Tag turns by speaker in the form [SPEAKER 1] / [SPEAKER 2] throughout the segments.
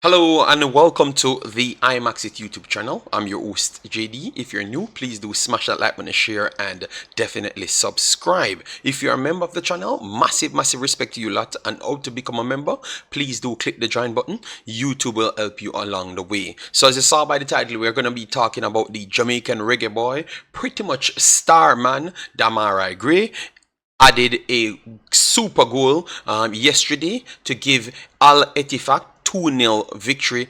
[SPEAKER 1] Hello and welcome to the Imaxit YouTube channel. I'm your host JD. If you're new, please do smash that like button, share, and definitely subscribe. If you're a member of the channel, massive respect to you lot. And how to become a member, please do click the join button. YouTube will help you along the way. So as you saw by the title, we're going to be talking about the Jamaican reggae boy, pretty much star man, Demarai Gray. Added a super goal yesterday to give Ettifaq 2-0 victory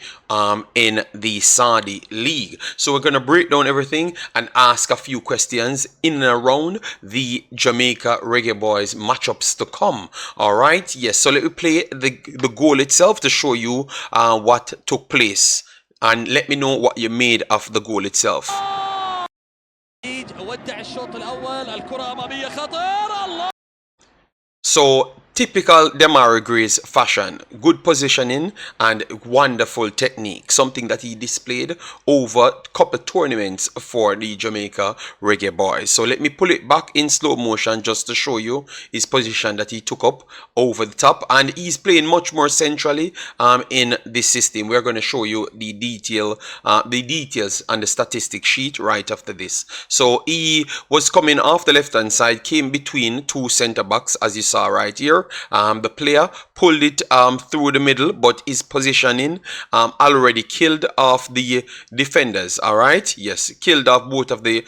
[SPEAKER 1] in the Saudi League. So we're going to break down everything and ask a few questions in and around the Jamaica Reggae Boys matchups to come. All right, yes, so let me play the goal itself to show you what took place, and let me know what you made of the goal itself. So typical Demarai Gray's fashion, good positioning and wonderful technique, something that he displayed over a couple of tournaments for the Jamaica Reggae Boys. So let me pull it back in slow motion just to show you his position that he took up over the top, and he's playing much more centrally in this system. We're going to show you the details and the statistic sheet right after this. So he was coming off the left hand side, came between two center backs as you saw right here. The player pulled it through the middle, but his positioning already killed off the defenders. All right, yes, killed off both of the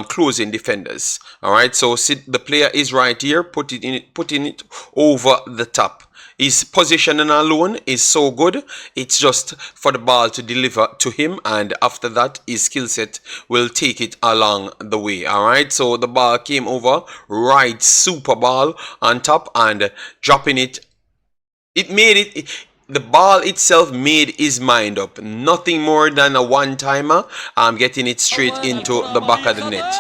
[SPEAKER 1] closing defenders. All right, so the player is right here, putting it over the top. His positioning alone is so good. It's just for the ball to deliver to him, and after that his skill set will take it along the way. All right, so the ball came over, right super ball on top, and dropping it, the ball itself made his mind up. Nothing more than a one-timer. I'm getting it straight into the back of the net.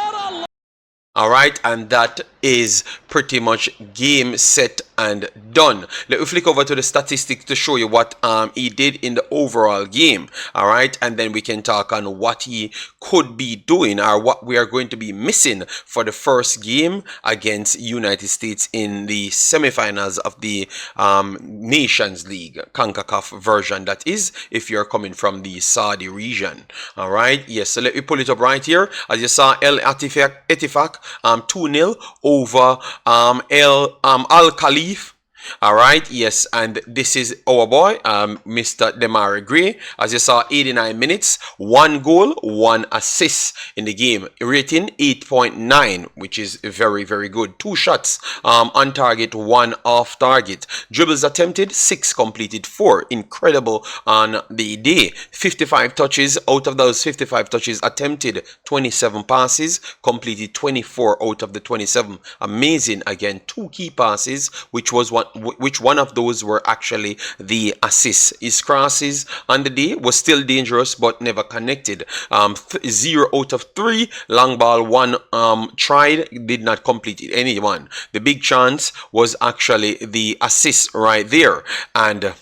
[SPEAKER 1] All right, and that is pretty much game, set, and done. Let me flick over to the statistics to show you what he did in the overall game. All right, and then we can talk on what he could be doing or what we are going to be missing for the first game against United States in the semifinals of the Nations League Concacaf version, that is, if you're coming from the Saudi region. All right, yes, so let me pull it up right here. As you saw, Ettifaq 2-0 over Al Khalif. All right, yes, and this is our boy, Mr. Demarai Gray. As you saw, 89 minutes, 1 goal, 1 assist in the game. Rating 8.9, which is very good. 2 shots on target, 1 off target. Dribbles attempted, 6 completed, 4. Incredible on the day. 55 touches. Out of those 55 touches attempted, 27 passes, completed 24 out of the 27. Amazing. Again, 2 key passes, which one of those were actually the assists. His crosses on the day was still dangerous but never connected. 0 out of 3. Long ball 1 tried, did not complete it. Anyone. The big chance was actually the assist right there. And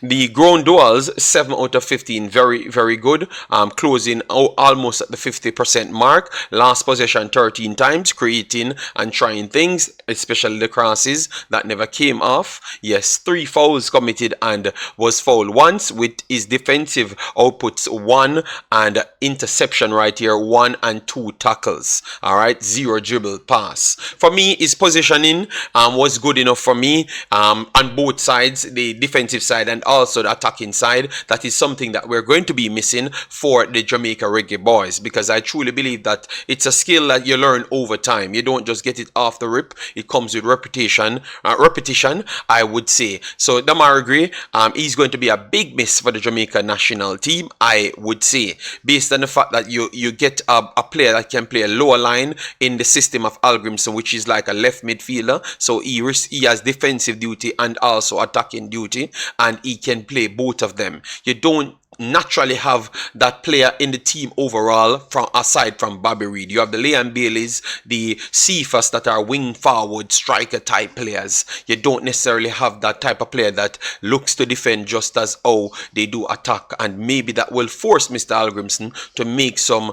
[SPEAKER 1] the ground duels, 7 out of 15, very good. Closing almost at the 50% mark. Last possession 13 times, creating and trying things, especially the crosses that never came off. Yes, 3 fouls committed and was fouled once, with his defensive outputs 1 and interception right here, 1 and 2 tackles. All right, 0 dribble pass. For me, his positioning was good enough for me on both sides, the defensive side and also the attacking side. That is something that we're going to be missing for the Jamaica Reggae Boys, because I truly believe that it's a skill that you learn over time. You don't just get it off the rip. It comes with repetition, I would say. So Demarai Gray, he's going to be a big miss for the Jamaica national team, I would say, based on the fact that you get a player that can play a lower line in the system of Hallgrimsson, which is like a left midfielder. So he has defensive duty and also attacking duty, and he can play both of them. You don't naturally have that player in the team overall from aside from Bobby Reed. You have the Liam Baileys, the Cephas that are wing forward striker type players. You don't necessarily have that type of player that looks to defend just as how they do attack, and maybe that will force Mr. Hallgrimsson to make some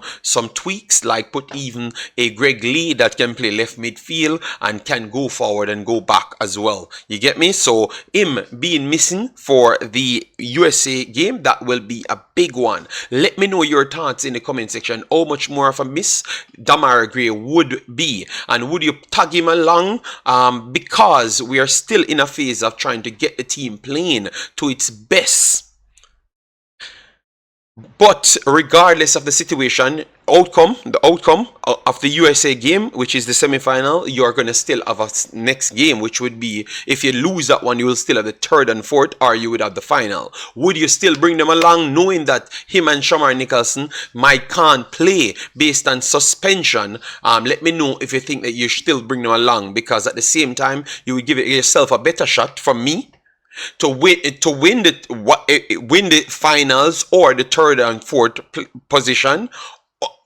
[SPEAKER 1] tweaks, like put even a Greg Lee that can play left midfield and can go forward and go back as well. You get me? So him being missing for the USA game, that will be a big one. Let me know your thoughts in the comment section. How much more of a miss Demarai Gray would be, and would you tag him along? Because we are still in a phase of trying to get the team playing to its best. But regardless of the situation, the outcome of the USA game, which is the semi-final, you are going to still have a next game, which would be, if you lose that one, you will still have the third and fourth, or you would have the final. Would you still bring them along, knowing that him and Shamar Nicholson can't play based on suspension? Let me know if you think that you still bring them along, because at the same time, you would give yourself a better shot from me to win the finals or the third and fourth position,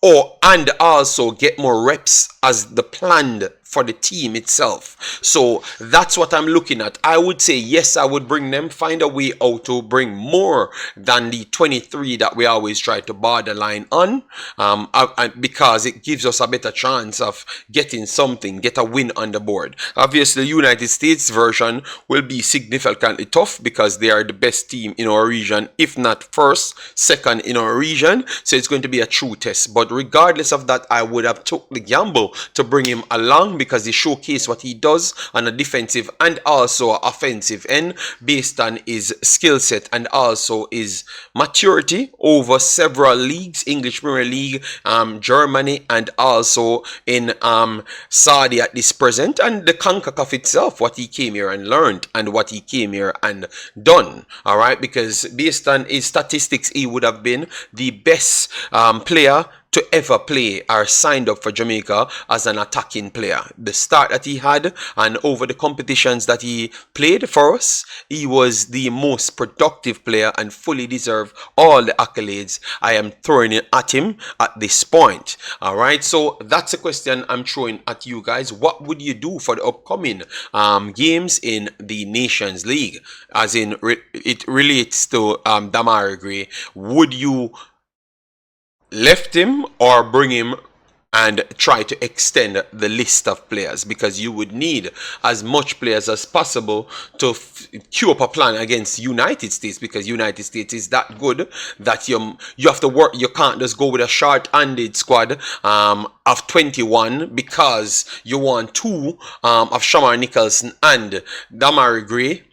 [SPEAKER 1] and also get more reps as the planned for the team itself. So that's what I'm looking at. I would say yes, I would bring them, find a way out to bring more than the 23 that we always try to borderline on, because it gives us a better chance of getting something, get a win on the board. Obviously, the United States version will be significantly tough because they are the best team in our region, if not first, second in our region. So it's going to be a true test. But regardless of that, I would have took the gamble to bring him along, because he showcased what he does on a defensive and also offensive end based on his skill set and also his maturity over several leagues, English Premier League, Germany, and also in Saudi at this present, and the Concacaf itself, what he came here and learned and what he came here and done. All right, because based on his statistics, he would have been the best player to ever play or signed up for Jamaica as an attacking player. The start that he had and over the competitions that he played for us, he was the most productive player and fully deserved all the accolades I am throwing at him at this point. All right, so that's a question I'm throwing at you guys. What would you do for the upcoming games in the Nations League? As in, it relates to Demarai Gray. Would you left him or bring him and try to extend the list of players? Because you would need as much players as possible to queue up a plan against United States, because United States is that good that you have to work. You can't just go with a short-handed squad of 21 because you want two of Shamar Nicholson and Demarai Gray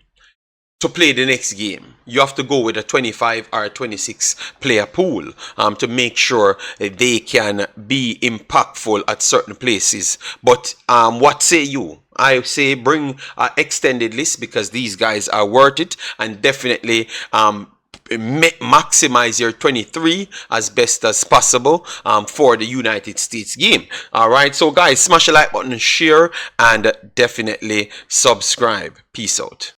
[SPEAKER 1] to play the next game. You have to go with a 25 or a 26 player pool to make sure they can be impactful at certain places. But what say you? I say bring an extended list, because these guys are worth it, and definitely maximize your 23 as best as possible for the United States game. All right, so guys, smash the like button, share, and definitely subscribe. Peace out.